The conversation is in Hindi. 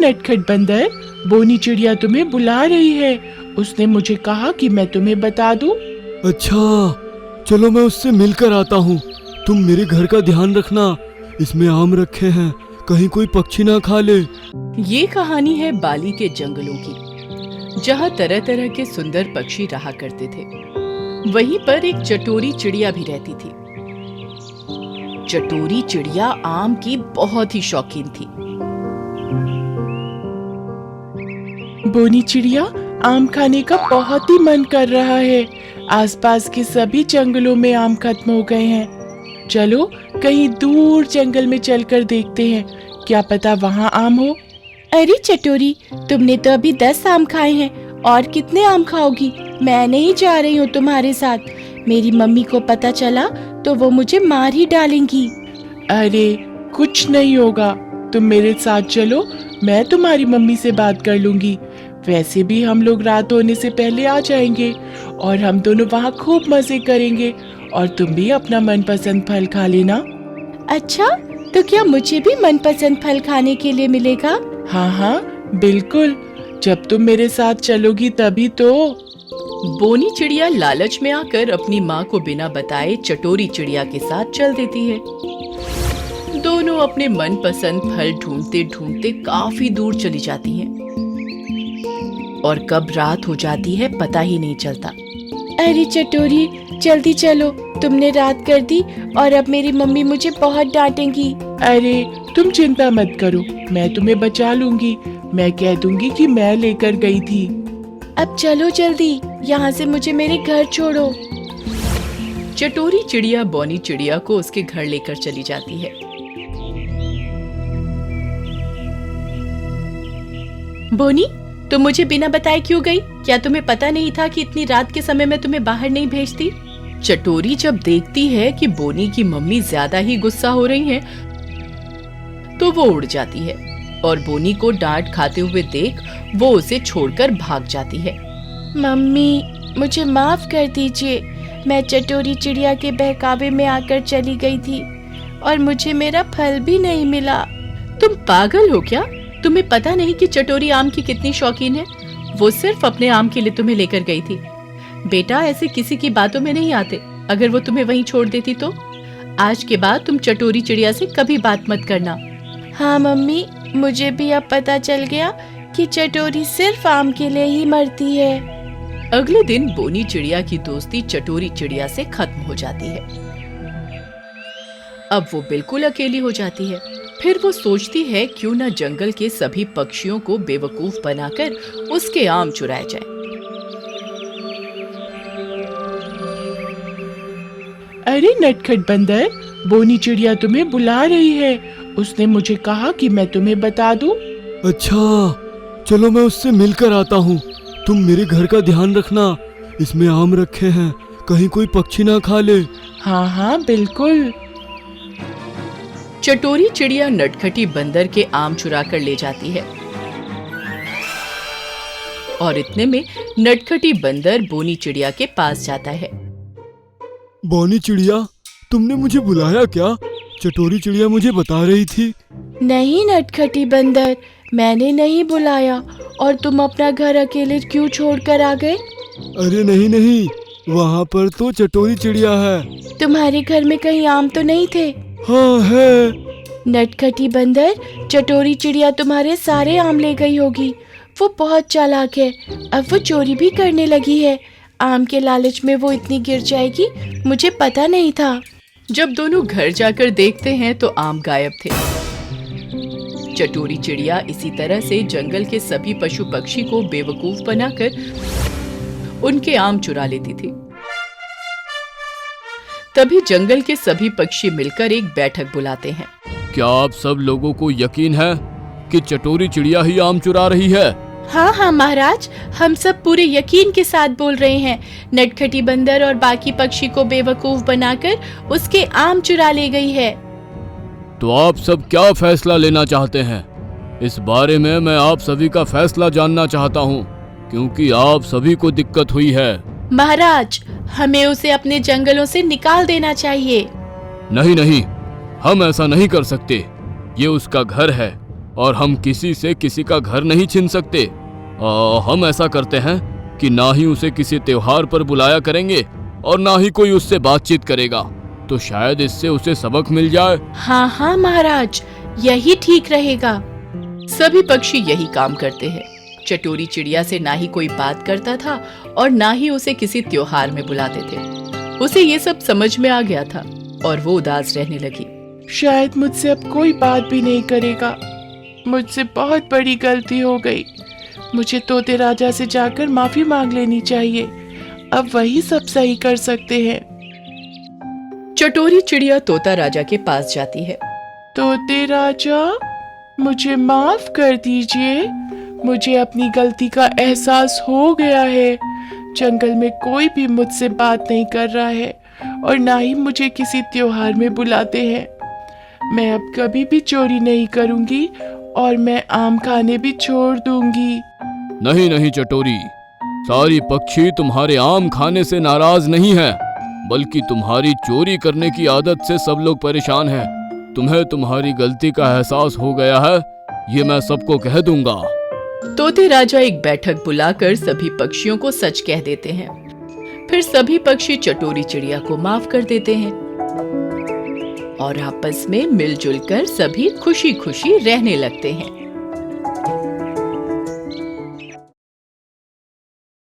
नटखट बंदर, बोनी चिड़िया तुम्हें बुला रही है। उसने मुझे कहा कि मैं तुम्हें बता दूं। अच्छा, चलो मैं उससे मिलकर आता हूँ। तुम मेरे घर का ध्यान रखना, इसमें आम रखे हैं, कहीं कोई पक्षी ना खा ले। ये कहानी है बाली के जंगलों की, जहाँ तरह तरह के सुंदर पक्षी रहा करते थे। वहीं पर एक चटोरी चिड़िया भी रहती थी। चटोरी चिड़िया आम की बहुत ही शौकीन थी। बोनी चिड़िया, आम खाने का बहुत ही मन कर रहा है। आसपास के सभी जंगलों में आम खत्म हो गए हैं। चलो कहीं दूर जंगल में चलकर देखते हैं, क्या पता वहाँ आम हो। अरे चटोरी, तुमने तो अभी 10 आम खाए हैं, और कितने आम खाओगी? मैं नहीं जा रही हूँ तुम्हारे साथ। मेरी मम्मी को पता चला तो वो मुझे मार ही डालेंगी। अरे कुछ नहीं होगा, तुम मेरे साथ चलो, मैं तुम्हारी मम्मी से बात कर लूंगी। वैसे भी हम लोग रात होने से पहले आ जाएंगे और हम दोनों वहाँ खूब मजे करेंगे, और तुम भी अपना मनपसंद फल खा लेना। अच्छा, तो क्या मुझे भी मनपसंद फल खाने के लिए मिलेगा? हाँ हाँ बिल्कुल, जब तुम मेरे साथ चलोगी तभी तो। बोनी चिड़िया लालच में आकर अपनी माँ को बिना बताए चटोरी चिड़िया के साथ चल देती है। दोनों अपने मनपसंद फल ढूंढते ढूंढते काफी दूर चली जाती हैं, और कब रात हो जाती है पता ही नहीं चलता। अरे चटोरी, जल्दी चलो, तुमने रात कर दी और अब मेरी मम्मी मुझे बहुत डांटेंगी। अरे तुम चिंता मत करो, मैं तुम्हें बचा लूंगी। मैं कह दूंगी कि मैं लेकर गई थी। अब चलो जल्दी, यहाँ से मुझे मेरे घर छोड़ो। चटोरी चिड़िया बोनी चिड़िया को उसके घर लेकर चली जाती है। बोनी, तुम मुझे बिना बताए क्यों गई? क्या तुम्हें पता नहीं था कि इतनी रात के समय मैं तुम्हें बाहर नहीं भेजती? चटोरी जब देखती है कि बोनी की मम्मी ज्यादा ही गुस्सा हो रही हैं, तो वो उड़ जाती है और बोनी को डांट खाते हुए देख वो उसे छोड़कर भाग जाती है। मम्मी, मुझे माफ कर दीजिए। मैं चटोरी चिड़िया के बहकावे में आकर चली गई थी और मुझे मेरा फल भी नहीं मिला। तुम पागल हो क्या? तुम्हें पता नहीं कि चटोरी आम की कितनी शौकीन है? वो सिर्फ अपने आम के लिए तुम्हें लेकर गई थी। बेटा, ऐसे किसी की बातों में नहीं आते। अगर वो तुम्हें वहीं छोड़ देती तो? आज के बाद तुम चटोरी चिड़िया से कभी बात मत करना। हाँ मम्मी, मुझे भी अब पता चल गया कि चटोरी सिर्फ आम के लिए ही मरती है। अगले दिन बोनी चिड़िया की दोस्ती चटोरी चिड़िया से खत्म हो जाती है। अब वो बिल्कुल अकेली हो जाती है। फिर वो सोचती है क्यों ना जंगल के सभी पक्षियों को बेवकूफ बनाकर उसके आम चुराए जाए। अरे नटखट बंदर, बोनी चिड़िया तुम्हें बुला रही है। उसने मुझे कहा कि मैं तुम्हें बता दूं। अच्छा, चलो मैं उससे मिलकर आता हूँ। तुम मेरे घर का ध्यान रखना, इसमें आम रखे हैं, कहीं कोई पक्षी ना खा ले। हाँ हाँ बिल्कुल। चटोरी चिड़िया नटखटी बंदर के आम चुरा कर ले जाती है, और इतने में नटखटी बंदर बोनी चिड़िया के पास जाता है। बोनी चिड़िया, तुमने मुझे बुलाया क्या? चटोरी चिड़िया मुझे बता रही थी। नहीं नटखटी बंदर, मैंने नहीं बुलाया। और तुम अपना घर अकेले क्यों छोड़कर आ गए? अरे नहीं नहीं, वहाँ पर तो चटोरी चिड़िया है। तुम्हारे घर में कहीं आम तो नहीं थे? हाँ है। नटखटी बंदर, चटोरी चिड़िया तुम्हारे सारे आम ले गई होगी। वो बहुत चालाक है, अब वो चोरी भी करने लगी है। आम के लालच में वो इतनी गिर जाएगी, मुझे पता नहीं था। जब दोनों घर जाकर देखते हैं तो आम गायब थे। चटोरी चिड़िया इसी तरह से जंगल के सभी पशु पक्षी को बेवकूफ बनाकर उनके आम चुरा लेती थी। तभी जंगल के सभी पक्षी मिलकर एक बैठक बुलाते हैं। क्या आप सब लोगों को यकीन है कि चटोरी चिड़िया ही आम चुरा रही है? हाँ हाँ महाराज, हम सब पूरे यकीन के साथ बोल रहे हैं। नटखटी बंदर और बाकी पक्षी को बेवकूफ बनाकर उसके आम चुरा ले गई है। तो आप सब क्या फैसला लेना चाहते हैं? इस बारे में मैं आप सभी का फैसला जानना चाहता हूँ, क्योंकि आप सभी को दिक्कत हुई है। महाराज, हमें उसे अपने जंगलों से निकाल देना चाहिए। नहीं नहीं, हम ऐसा नहीं कर सकते। ये उसका घर है और हम किसी से किसी का घर नहीं छीन सकते। हम ऐसा करते हैं कि ना ही उसे किसी त्योहार पर बुलाया करेंगे और ना ही कोई उससे बातचीत करेगा, तो शायद इससे उसे सबक मिल जाए। हाँ हाँ महाराज, यही ठीक रहेगा। सभी पक्षी यही काम करते हैं। चटोरी चिड़िया से ना ही कोई बात करता था और ना ही उसे किसी त्योहार में बुलाते थे। उसे ये सब समझ में आ गया था और वो उदास रहने लगी। शायद मुझसे अब कोई बात भी नहीं करेगा। मुझसे बहुत बड़ी गलती हो गई। मुझे तोते राजा से जाकर माफी मांग लेनी चाहिए। अब वही सब सही कर सकते हैं। चटोरी चिड़िया तोता राजा के पास जाती है। तोते राजा, मुझे माफ कर दीजिए। मुझे अपनी गलती का एहसास हो गया है। जंगल में कोई भी मुझसे बात नहीं कर रहा है और ना ही मुझे किसी त्योहार में बुलाते हैं। मैं अब कभी भी चोरी नहीं करूंगी और मैं आम खाने भी छोड़ दूंगी। नहीं नहीं चटोरी, सारी पक्षी तुम्हारे आम खाने से नाराज नहीं है, बल्कि तुम्हारी चोरी करने की आदत से सब लोग परेशान हैं। तुम्हें तुम्हारी गलती का एहसास हो गया है, ये मैं सबको कह दूंगा। तोते राजा एक बैठक बुलाकर सभी पक्षियों को सच कह देते हैं। फिर सभी पक्षी चटोरी चिड़िया को माफ कर देते हैं और आपस में मिलजुल कर सभी खुशी खुशी रहने लगते हैं।